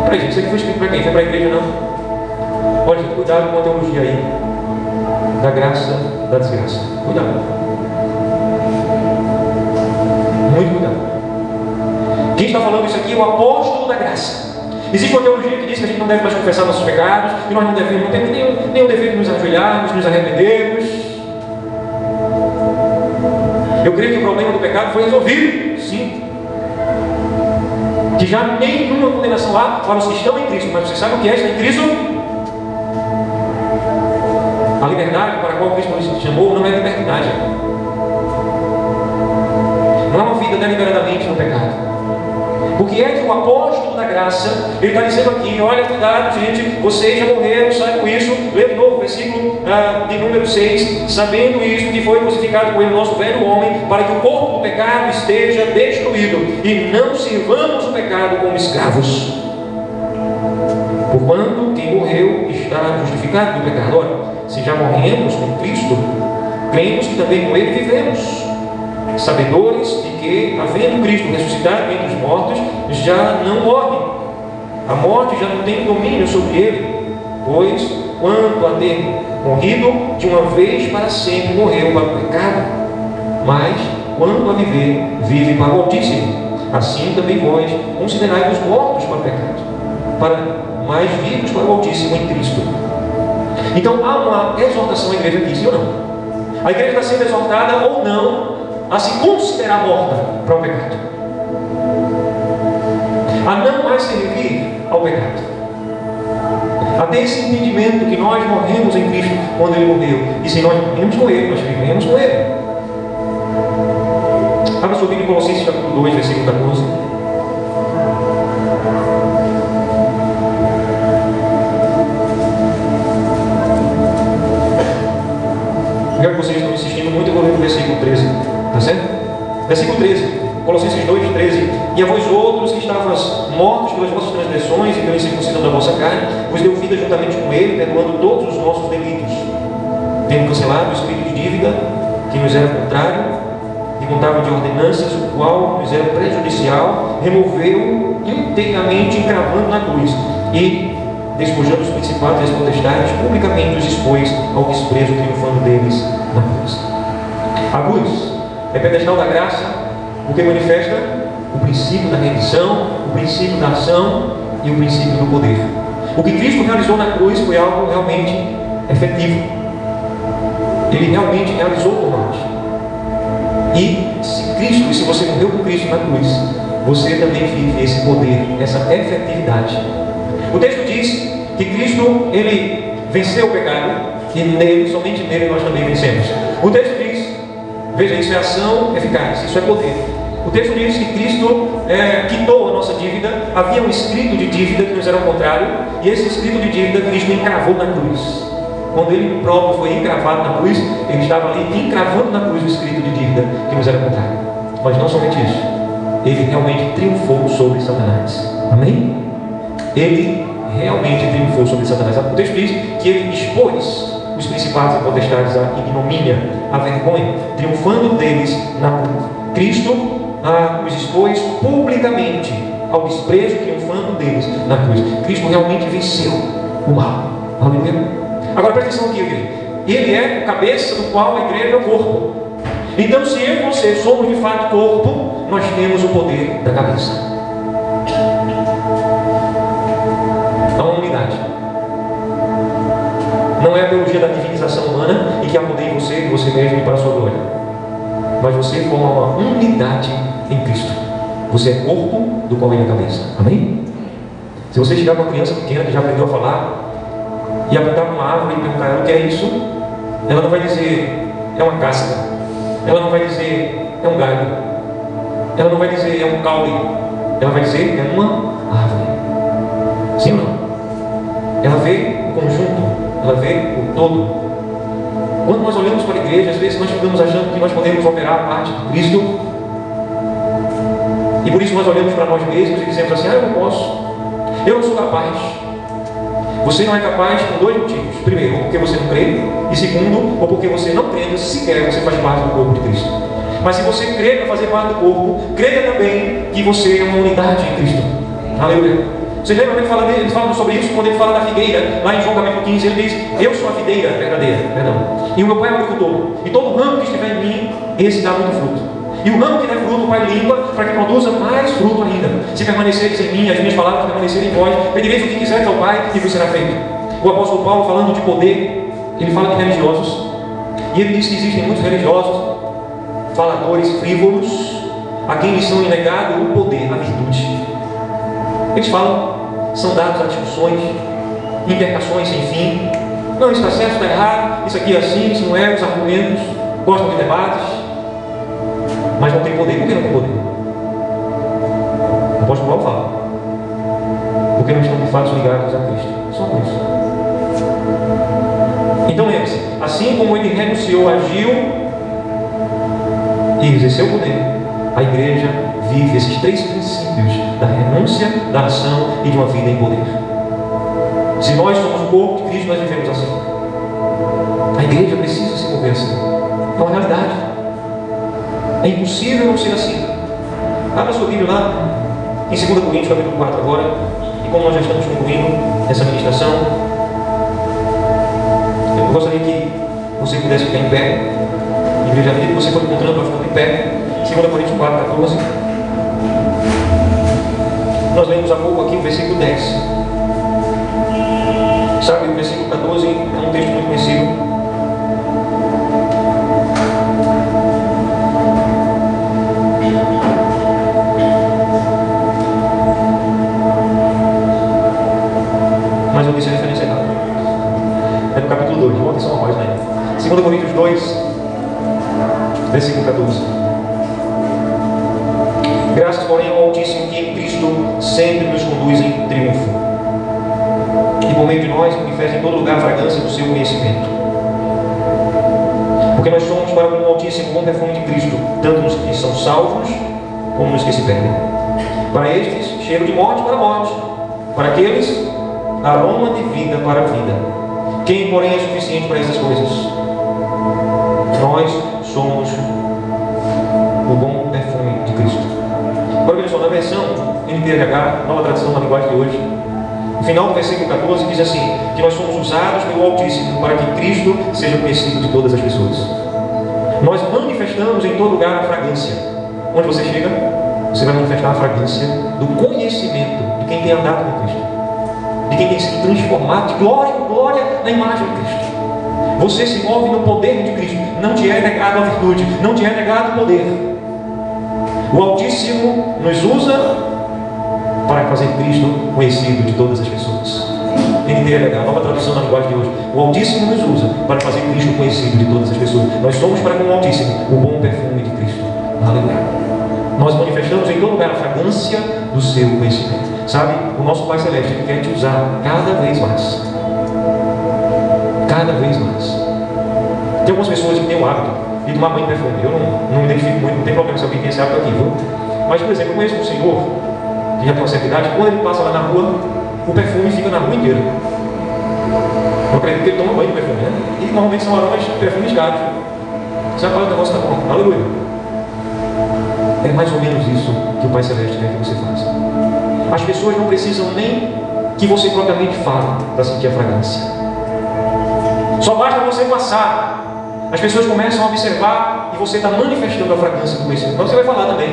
Peraí, gente, isso aqui foi escrito para quem? Foi para a igreja, não? Olha, gente, cuidado com a teologia aí da graça, da desgraça. Cuidado. Muito cuidado. Quem está falando isso aqui é o apóstolo da graça. Existe uma teologia que diz que a gente não deve mais confessar nossos pecados, que nós não temos nem o dever de nos ajoelharmos, nos arrependermos. Eu creio que o problema do pecado foi resolvido, sim. Que já nenhuma condenação há para os que estão em Cristo. Mas você sabe o que é estar em Cristo? A liberdade para a qual Cristo nos chamou não é liberdade. Não é uma vida deliberadamente no pecado. Porque é que o apóstolo da graça, ele está dizendo aqui: olha, cuidado, gente, vocês já morreram, sabe com isso. Lê de novo o versículo de número 6. Sabendo isso, que foi crucificado com ele o nosso velho homem, para que o corpo do pecado esteja destruído, e não sirvamos o pecado como escravos. Porquanto quem morreu está justificado do pecado. Ora, se já morremos com Cristo, cremos que também com ele vivemos, sabedores de que, havendo Cristo ressuscitado entre os mortos, já não morre. A morte já não tem domínio sobre ele, pois, quanto a ter morrido de uma vez para sempre, morreu para o pecado, mas, quanto a viver, vive para o Altíssimo. Assim também vós considerai-vos mortos para o pecado, para mais vivos para o Altíssimo em Cristo. Então há uma exortação à igreja aqui, sim ou não? A igreja está sendo exortada ou não a se considerar morta para o pecado, a não mais servir ao pecado, a ter esse entendimento que nós morremos em Cristo quando Ele morreu, e se nós morremos com Ele, nós vivemos com Ele. Abra sua Bíblia em Colossenses capítulo 2, versículo 14. Eu quero que vocês estão insistindo muito, eu vou ler o versículo 13. Está certo? Versículo 13, Colossenses 2, 13. E a vós outros que estavas mortos pelas vossas transgressões e pela incircuncisão da vossa carne, vos deu vida juntamente com ele, perdoando todos os nossos delitos, tendo cancelado o espírito de dívida que nos era contrário e contava de ordenanças, o qual nos era prejudicial, removeu inteiramente, encravando na cruz, e despojando os principados e as potestades, publicamente os expôs ao desprezo, triunfando deles na cruz. A cruz é pedestal da graça, porque manifesta o princípio da rendição, o princípio da ação e o princípio do poder. O que Cristo realizou na cruz foi algo realmente efetivo. Ele realmente realizou por nós. E se você morreu com Cristo na cruz, você também vive esse poder, essa efetividade. O texto diz que Cristo, ele venceu o pecado, e nele, somente nele, nós também vencemos. O texto diz, veja, isso é ação eficaz, isso é poder. O texto diz que Cristo quitou a nossa dívida. Havia um escrito de dívida que nos era ao contrário, e esse escrito de dívida Cristo encravou na cruz. Quando ele próprio foi encravado na cruz, ele estava ali encravando na cruz o escrito de dívida que nos era contrário. Mas não somente isso, ele realmente triunfou sobre Satanás. Amém? Ele realmente triunfou sobre Satanás. O texto diz que ele expôs os principados e potestades à ignomínia, à vergonha, triunfando deles na cruz. Cristo os expôs publicamente ao desprezo, triunfando deles na cruz. Cristo realmente venceu o mal. Aleluia. Agora presta atenção aqui, igreja. Ele é o cabeça do qual a igreja é o corpo. Então, se eu e você somos de fato corpo, nós temos o poder da cabeça. Há uma unidade. Não é a teologia da divinização humana e que há poder em você mesmo e para a sua glória. Mas você forma uma unidade em Cristo. Você é corpo do qual ele é a cabeça. Amém? Se você chegar com uma criança pequena que já aprendeu a falar e apontar para uma árvore e perguntar a ela o que é isso, ela não vai dizer é uma casca. Ela não vai dizer é um galho. Ela não vai dizer é um caule. Ela vai dizer é uma árvore. Sim ou não? Ela vê o conjunto, ela vê o todo. Quando nós olhamos para a igreja, às vezes nós ficamos achando que nós podemos operar a parte de Cristo, e por isso nós olhamos para nós mesmos e dizemos assim: eu não posso, eu não sou capaz. Você não é capaz por dois motivos: primeiro, ou porque você não crê, e segundo, ou porque você não crendo sequer você faz parte do corpo de Cristo. Mas se você crê para fazer parte do corpo, creia também que você é uma unidade em Cristo. Aleluia. Vocês lembram que ele fala sobre isso quando ele fala da figueira, lá em João capítulo 15, ele diz: eu sou a videira verdadeira, e o meu pai é o agricultor, e todo ramo que estiver em mim, esse dá muito fruto. E o ramo que der fruto, o pai limpa, para que produza mais fruto ainda. Se permaneceres em mim, as minhas palavras permanecerem em vós, pedireis o que quiseres ao Pai, e vos será feito. O apóstolo Paulo, falando de poder, ele fala de religiosos, e ele diz que existem muitos religiosos, faladores frívolos, a quem lhes são negado o poder, a virtude. Eles falam, são dados a discussões, intercações sem fim. Não, isso está certo, está errado, isso aqui é assim, isso não é, os argumentos, gostam de debates, mas não tem poder. Por que não tem poder? O apóstolo Paulo fala: porque não estão de fato ligados a Cristo. Só por isso. Então lembre-se, assim como ele renunciou, agiu e exerceu o poder, a igreja vive esses três princípios da renúncia, da ação e de uma vida em poder. Se nós somos o corpo de Cristo, nós vivemos assim. A igreja precisa se mover assim. É uma realidade. É impossível não ser assim. Abra sua Bíblia lá em 2 Coríntios capítulo 4 agora. E como nós já estamos concluindo essa ministração, eu gostaria que você pudesse ficar em pé. Igreja, que você for encontrando para ficar em pé. 2 Coríntios 4, 14. Nós lemos há pouco aqui o versículo 10. Sabe, o versículo 14 é um texto muito conhecido. Mas eu disse a referência errada. É no capítulo 2, vamos atenção a voz, né? 2 Coríntios 2, versículo 14. Graças, porém, ao Altíssimo que em Cristo sempre nos conduz em triunfo, e por meio de nós manifesta em todo lugar a fragrância do seu conhecimento. Porque nós somos para o Altíssimo bom perfume de Cristo, tanto nos que são salvos como nos que se perdem. Para estes, cheiro de morte para a morte, para aqueles, aroma de vida para a vida. Quem, porém, é suficiente para essas coisas? Nós somos o bom perfume de Cristo. Agora, olha só, na versão NTLH, nova tradução na linguagem de hoje, no final do versículo 14 diz assim: que nós somos usados pelo Altíssimo para que Cristo seja conhecido de todas as pessoas. Nós manifestamos em todo lugar a fragrância. Onde você chega, você vai manifestar a fragrância do conhecimento de quem tem andado com Cristo, de quem tem sido transformado de glória em glória na imagem de Cristo. Você se move no poder de Cristo. Não te é negado a virtude, não te é negado o poder. O Altíssimo nos usa para fazer Cristo conhecido de todas as pessoas. NTLH, nova tradução na linguagem de hoje. O Altíssimo nos usa para fazer Cristo conhecido de todas as pessoas. Nós somos para com o Altíssimo o bom perfume de Cristo. Aleluia. Nós manifestamos em todo lugar a fragrância do seu conhecimento. Sabe, o nosso Pai Celeste quer te usar cada vez mais. cada vez mais. Tem algumas pessoas que têm o hábito de tomar banho de perfume. Eu não me identifico muito, não tem problema se alguém tem esse hábito aqui, viu? Mas, por exemplo, eu conheço um senhor que já tem uma certa idade, quando ele passa lá na rua, o perfume fica na rua inteira. Eu acredito que ele toma banho de perfume, né? E normalmente são aromas de perfumes caros. Você vai falar, o negócio está bom, aleluia. É mais ou menos isso que o Pai Celeste quer que você faça. As pessoas não precisam nem que você propriamente fale para sentir a fragrância. Só basta você passar. As pessoas começam a observar e você está manifestando a fragrância do conhecimento. Então você vai falar também.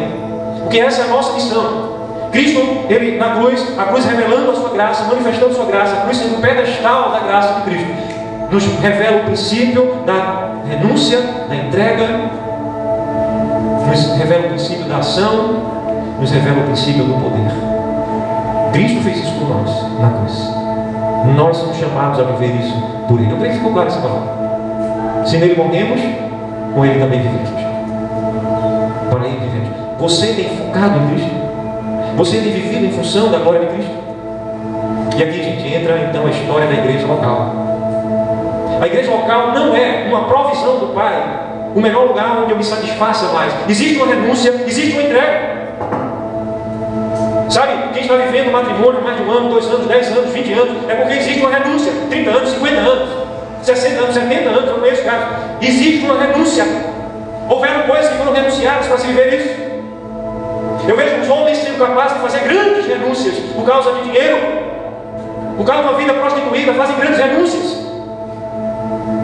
Porque essa é a nossa missão. Cristo, ele na cruz, a cruz revelando a sua graça, manifestando a sua graça, a cruz sendo o pedestal da graça de Cristo, nos revela o princípio da renúncia, da entrega, nos revela o princípio da ação, nos revela o princípio do poder. Cristo fez isso por nós, na cruz. Nós somos chamados a viver isso por Ele. Eu creio que ficou claro essa palavra. Se nele morremos, com Ele também vivemos. Para Ele vivemos. Você tem focado em Cristo? Você tem vivido em função da glória de Cristo? E aqui a gente entra então a história da igreja local. A igreja local não é uma provisão do Pai, o melhor lugar onde eu me satisfaça mais. Existe uma renúncia, existe uma entrega. Sabe, quem está vivendo um matrimônio mais de 1 ano, 2 anos, 10 anos, 20 anos, é porque existe uma renúncia. 30 anos, 50 anos, 60 anos, 70 anos, eu conheço casos. Existe uma renúncia. Houveram coisas que foram renunciadas para se viver isso. Eu vejo os homens sendo capazes de fazer grandes renúncias por causa de dinheiro, por causa de uma vida prostituída, fazem grandes renúncias.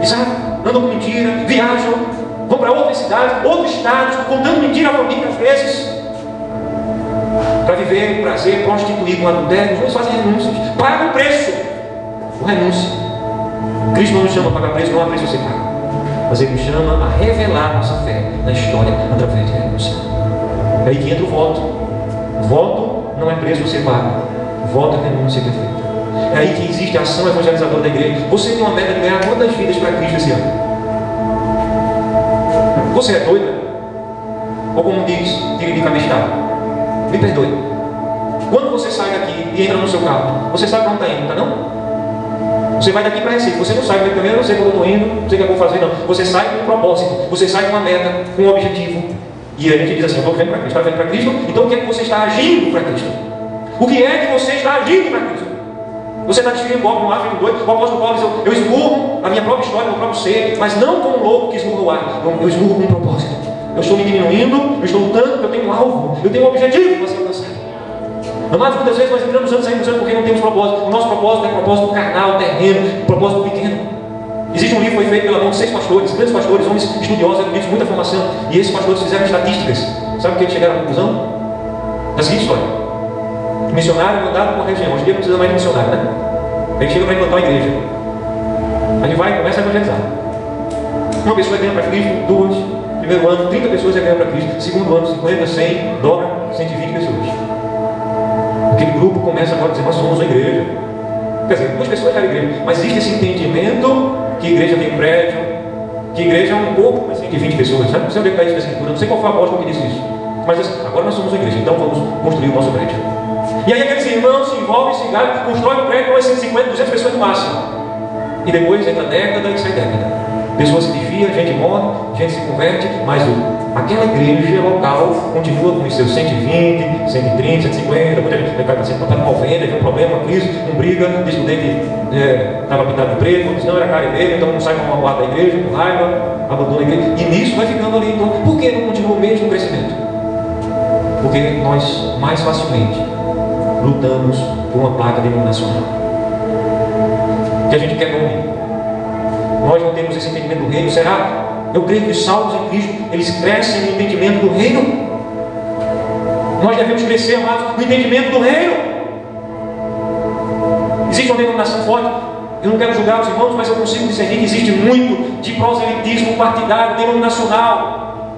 E sabe, andam com mentira, viajam, vão para outra cidade, outros estados, contando mentira à família às vezes, para viver o prazer, prostituir com adultério. Eles fazem renúncias, pagam o preço, o renúncia. Cristo não nos chama a pagar preço, não há preço a ser pago, mas Ele nos chama a revelar nossa fé na história através de renúncia. É aí que entra o voto. Voto não é preço a ser pago, voto é renúncia perfeita. É aí que existe a ação evangelizadora da igreja. Você tem uma meta de ganhar quantas vidas para Cristo esse ano? Você é doido? Ou como diz, Tiririca Bestado? Me perdoe. Quando você sai daqui e entra no seu carro, você sabe para onde está indo, tá não? Você vai daqui para Recife, você não sabe, também eu não sei quando eu estou indo, não sei o que eu vou fazer, não. Você sai com um propósito, você sai com uma meta, com um objetivo. E a gente diz assim, eu estou vivendo para Cristo, está vivendo para Cristo, então o que é que você está agindo para Cristo? O que é que você está agindo para Cristo? Você está desfilando igual para um ar, feito doido. O apóstolo Paulo diz, eu esmurro a minha própria história, o meu próprio ser, mas não como um louco que esmurra o ar. Eu esmurro com um propósito. Eu estou me diminuindo, eu estou lutando porque eu tenho um alvo, eu tenho um objetivo para ser alcançado. Amados, muitas vezes nós entramos anos, saímos anos porque não temos propósito. O nosso propósito é propósito carnal, terreno, propósito pequeno. Existe um livro que foi feito pela mão de 6 pastores, grandes pastores, homens estudiosos, eruditos, muita formação. E esses pastores fizeram estatísticas. Sabe o que eles chegaram à conclusão? Da seguinte história: o missionário mandado por uma região. Hoje em dia não precisa mais de missionário, né? Ele chega para implantar uma igreja. A gente vai e começa a evangelizar. Uma pessoa ganha para Cristo, 2. Primeiro ano, 30 pessoas ganham para Cristo. Segundo ano, 50, 100, dobra, 120 pessoas. Aquele grupo começa agora a dizer, nós somos uma igreja. Quer dizer, duas pessoas eram igreja. Mas existe esse entendimento que igreja tem prédio, que igreja é um corpo, mas 120 pessoas. Sabe? Você onde está isso na escritura? Não sei qual foi a apóstolo que disse isso. Mas assim, agora nós somos uma igreja, então vamos construir o nosso prédio. E aí aqueles irmãos se envolvem, se enganam, constroem um prédio com 150, 200 pessoas no máximo. E depois entra década e sai década. Pessoas se desviam, gente morre, gente se converte, mas aquela igreja local continua com os seus 120, 130, 150, muita gente está sendo contado mal venda, tem um problema, uma crise, um briga, diz que o dente estava pintado de preto, diz não era cara dele, então não sai com uma guarda da igreja, com raiva, abandona a igreja. E nisso vai ficando ali, então, por que não continua o mesmo crescimento? Porque nós mais facilmente lutamos por uma placa denominacional. Que a gente quer nome. Nós não temos esse entendimento do reino. Será? Eu creio que os salvos em Cristo, eles crescem no entendimento do reino. Nós devemos crescer, amados, no entendimento do reino. Existe uma denominação forte. Eu não quero julgar os irmãos, mas eu consigo discernir que existe muito de proselitismo partidário, denominacional.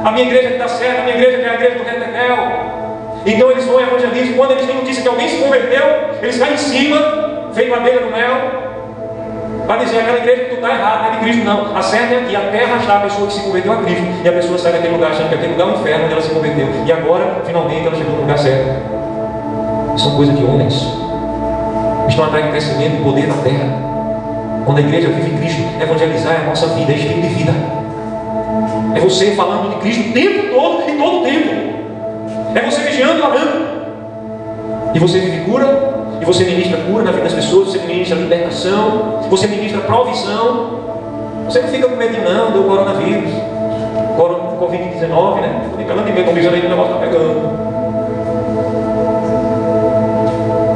A minha igreja que está certa, a minha igreja que é a igreja do Retetel. Então eles vão evangelizar. Quando eles têm notícia que alguém se converteu, eles caem em cima, feito abelha no mel, para dizer aquela igreja que tu está errado, não é de Cristo não. A certa é aqui, a terra está a pessoa que se converteu a Cristo. E a pessoa sai daquele lugar achando que aquele lugar é o inferno onde ela se converteu. E agora, finalmente, ela chegou no lugar certo. São coisas de homens. Estão atrás do crescimento e poder da terra. Quando a igreja vive em Cristo, evangelizar é a nossa vida, é estilo de vida. É você falando de Cristo o tempo todo, em todo o tempo. É você vigiando e orando. E você vive cura, e você ministra cura na vida das pessoas, você ministra libertação, você ministra provisão. Você não fica com medo não do coronavírus, Covid-19, né? Estou falando de medo, estão dizendo aí que o negócio está pegando.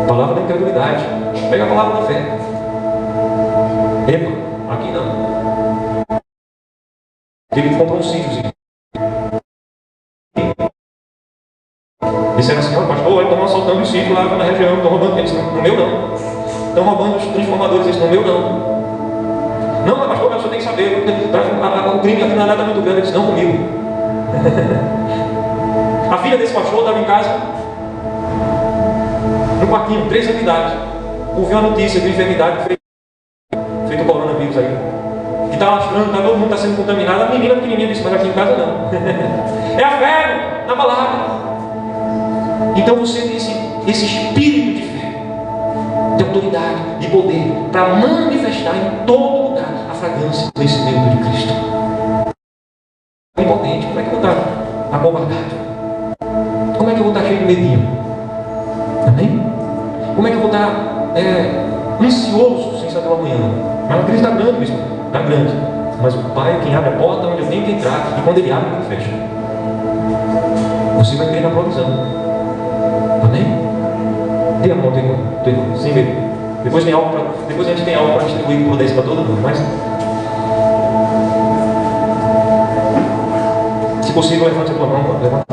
Palavra da incredulidade. Pega a palavra da fé. Epa, aqui não. Ele comprou um sítiozinho. Disseram assim, ó, pastor, estão assaltando o sítio lá na região, estão roubando. Ele disse, no meu não. Estão roubando os transformadores, ele disse, no meu não. Não, mas pastor, mas você tem que saber, o crime aqui na área está muito grande. Ele disse, não comigo. A filha desse pastor estava em casa, no quartinho, 3 anos de idade. Ouviu a notícia de enfermidade feito o coronavírus aí. Que está lastrando, todo mundo está sendo contaminado. A menina pequenininha disse, mas aqui em casa não. É a fé, na palavra. Então você tem esse espírito de fé, de autoridade, de poder, para manifestar em todo lugar a fragrância do conhecimento de Cristo. É impotente. Como é que eu vou estar acovardado? Como é que eu vou estar cheio de medinho? Amém? Como é que eu vou estar ansioso sem saber o amanhã? Mas a crise está grande, bispo. Está grande. Mas o Pai é quem abre a porta onde eu tenho que entrar. E quando Ele abre, Ele fecha. Você vai crer na provisão. Amém? Dê a mão ao teu irmão, sem medo. Depois a gente tem algo para distribuir por prudência para todo mundo. Mas se possível, levante a tua mão. Levante.